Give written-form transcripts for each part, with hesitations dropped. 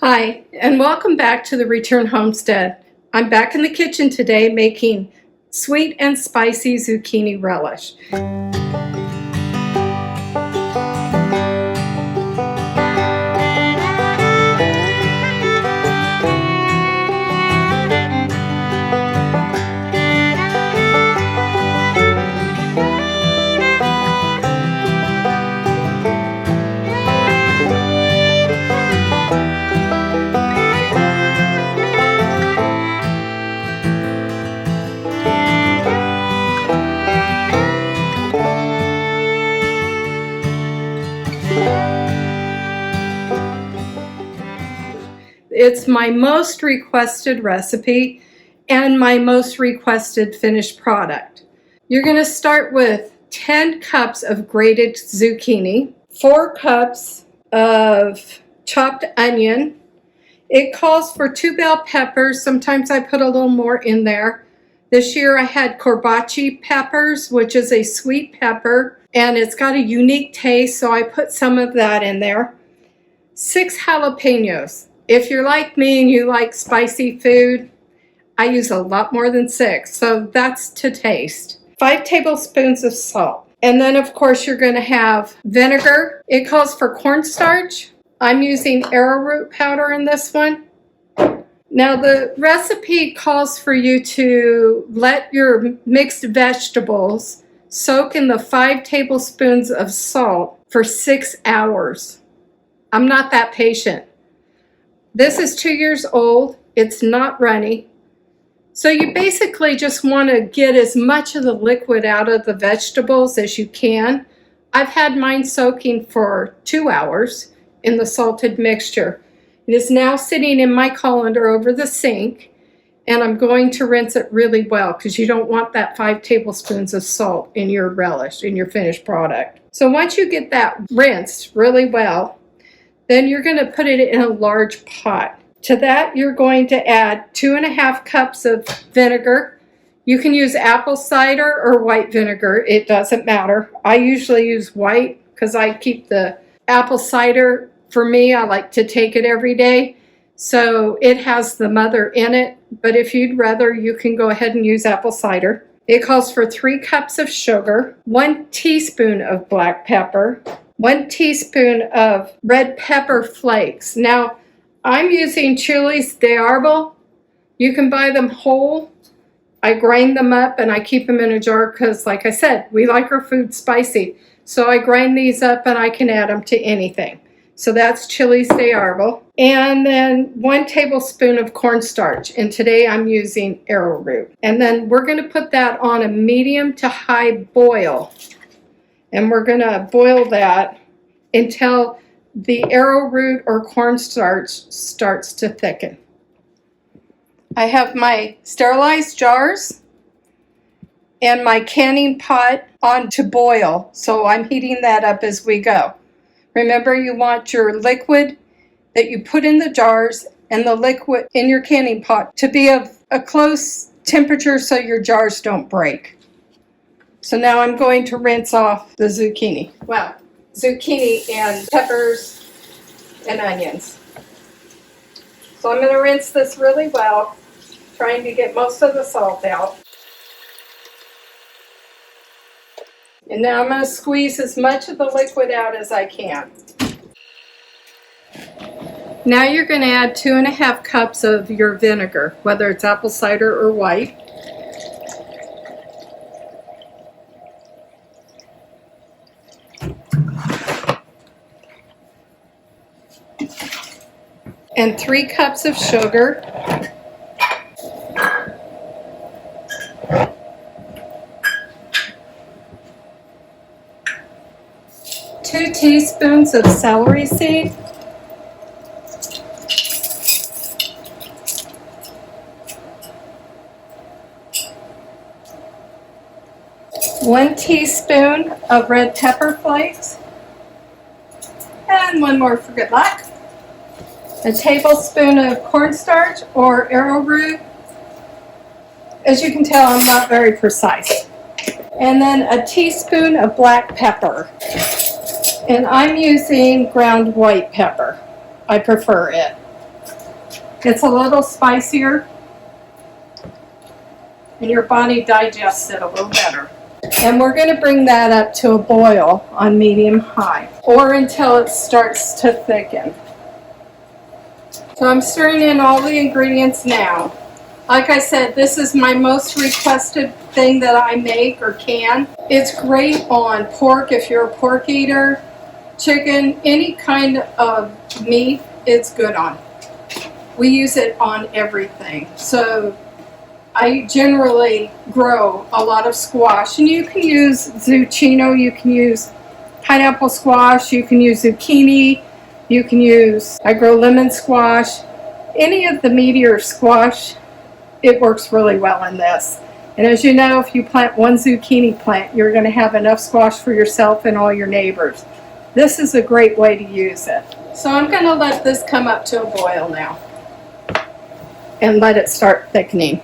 Hi, and welcome back to the Return Homestead. I'm back in the kitchen today making sweet and spicy zucchini relish. It's my most requested recipe and my most requested finished product. You're going to start with 10 cups of grated zucchini, 4 cups of chopped onion. It calls for 2 bell peppers. Sometimes I put a little more in there. This year I had corbaci peppers, which is a sweet pepper, and it's got a unique taste, so I put some of that in there. 6 jalapeños. If you're like me and you like spicy food, I use a lot more than 6, so that's to taste. 5 tablespoons of salt. And then of course you're going to have vinegar. It calls for cornstarch. I'm using arrowroot powder in this one. Now the recipe calls for you to let your mixed vegetables soak in the 5 tablespoons of salt for 6 hours. I'm not that patient. This is 2 years old. It's not runny. So you basically just want to get as much of the liquid out of the vegetables as you can. I've had mine soaking for 2 hours in the salted mixture. It is now sitting in my colander over the sink, and I'm going to rinse it really well because you don't want that 5 tablespoons of salt in your relish, in your finished product. So once you get that rinsed really well, then you're going to put it in a large pot. To that, you're going to add 2.5 cups of vinegar. You can use apple cider or white vinegar. It doesn't matter. I usually use white because I keep the apple cider. For me, I like to take it every day. So it has the mother in it. But if you'd rather, you can go ahead and use apple cider. It calls for 3 cups of sugar, 1 teaspoon of black pepper, 1 teaspoon of red pepper flakes. Now, I'm using chilies de árbol. You can buy them whole. I grind them up and I keep them in a jar because, like I said, we like our food spicy. So I grind these up and I can add them to anything. So that's chilies de árbol. And then 1 tablespoon of cornstarch. And today I'm using arrowroot. And then we're going to put that on a medium to high boil. And we're going to boil that until the arrowroot or cornstarch starts to thicken. I have my sterilized jars and my canning pot on to boil. So I'm heating that up as we go. Remember, you want your liquid that you put in the jars and the liquid in your canning pot to be of a close temperature so your jars don't break. So now I'm going to rinse off the zucchini. Well, zucchini and peppers and onions. So I'm going to rinse this really well, trying to get most of the salt out. And now I'm going to squeeze as much of the liquid out as I can. Now you're going to add 2.5 cups of your vinegar, whether it's apple cider or white. And 3 cups of sugar. Two teaspoons of celery seed. One teaspoon of red pepper flakes. And 1 more for good luck. A tablespoon of cornstarch or arrowroot. As you can tell, I'm not very precise. And then a teaspoon of black pepper. And I'm using ground white pepper. I prefer it. It's a little spicier and your body digests it a little better. And we're going to bring that up to a boil on medium-high or until it starts to thicken. So I'm stirring in all the ingredients now. Like I said, this is my most requested thing that I make or can. It's great on pork if you're a pork eater, chicken, any kind of meat, it's good on. We use it on everything. So I generally grow a lot of squash, and you can use zucchini, you can use pineapple squash, you can use zucchini, you can use, I grow lemon squash, any of the meatier squash, it works really well in this. And as you know, if you plant one zucchini plant, you're going to have enough squash for yourself and all your neighbors. This is a great way to use it. So I'm going to let this come up to a boil now and let it start thickening.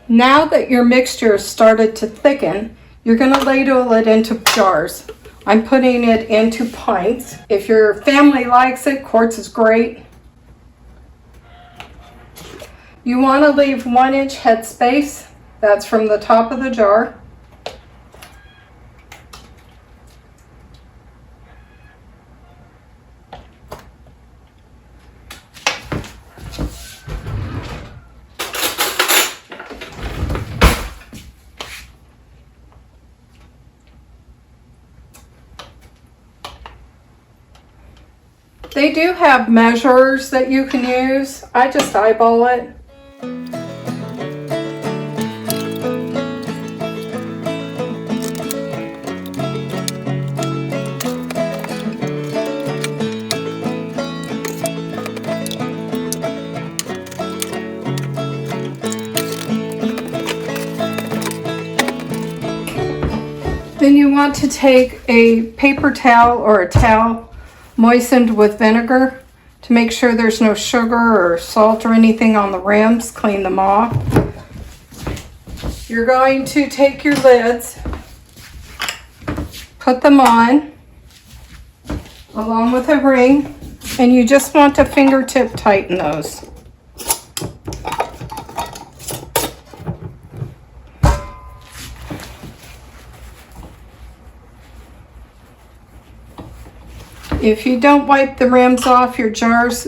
Now that your mixture has started to thicken, you're going to ladle it into jars. I'm putting it into pints. If your family likes it, quarts is great. You want to leave 1-inch headspace. That's from the top of the jar. They do have measures that you can use. I just eyeball it. Then you want to take a paper towel or a towel moistened with vinegar to make sure there's no sugar or salt or anything on the rims. Clean them off. You're going to take your lids, put them on along with a ring, and you just want to fingertip tighten those. If you don't wipe the rims off, your jars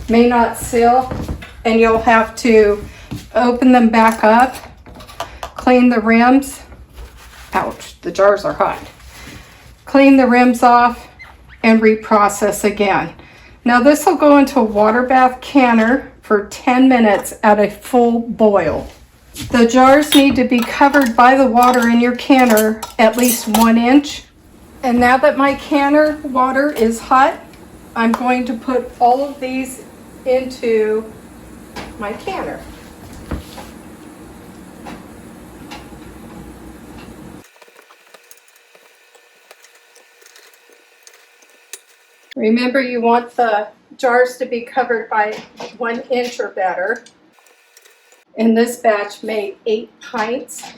may not seal, and you'll have to open them back up, clean the rims. Ouch, the jars are hot. Clean the rims off and reprocess again. Now this will go into a water bath canner for 10 minutes at a full boil. The jars need to be covered by the water in your canner at least 1 inch. And now that my canner water is hot, I'm going to put all of these into my canner. Remember, you want the jars to be covered by 1 inch or better. And this batch made 8 pints.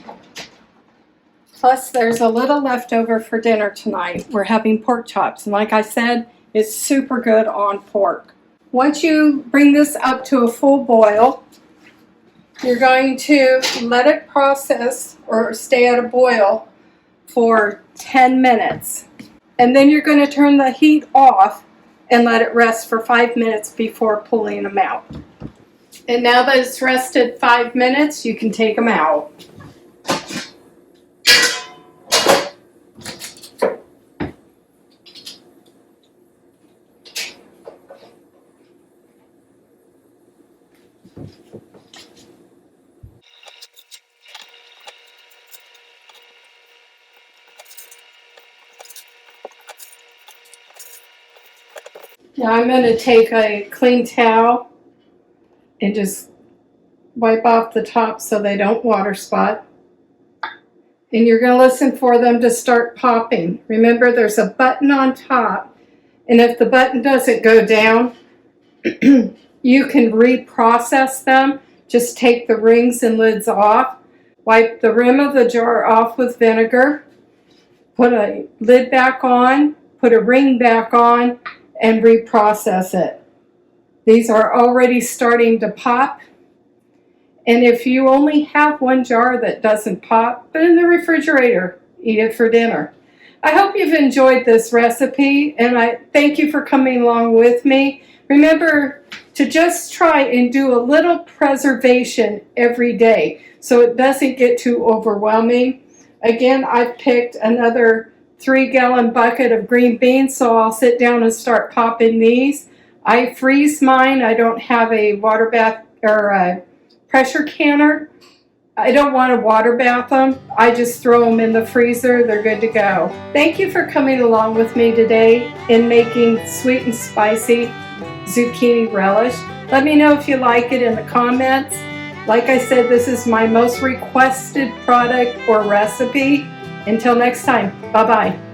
Plus, there's a little left over for dinner tonight. We're having pork chops, and like I said, it's super good on pork. Once you bring this up to a full boil, you're going to let it process or stay at a boil for 10 minutes. And then you're going to turn the heat off and let it rest for 5 minutes before pulling them out. And now that it's rested 5 minutes, you can take them out. Now I'm going to take a clean towel and just wipe off the top so they don't water spot. And you're going to listen for them to start popping. Remember, there's a button on top, and if the button doesn't go down, you can reprocess them. Just take the rings and lids off. Wipe the rim of the jar off with vinegar. Put a lid back on. Put a ring back on. And reprocess it. These are already starting to pop. And if you only have one jar that doesn't pop, put it in the refrigerator. Eat it for dinner. I hope you've enjoyed this recipe, and I thank you for coming along with me. Remember to just try and do a little preservation every day so it doesn't get too overwhelming. Again, I've picked another 3-gallon bucket of green beans, so I'll sit down and start popping these. I freeze mine. I don't have a water bath or a pressure canner. I don't want to water bath them. I just throw them in the freezer. They're good to go. Thank you for coming along with me today in making sweet and spicy zucchini relish. Let me know if you like it in the comments. Like I said, this is my most requested product or recipe. Until next time, bye-bye.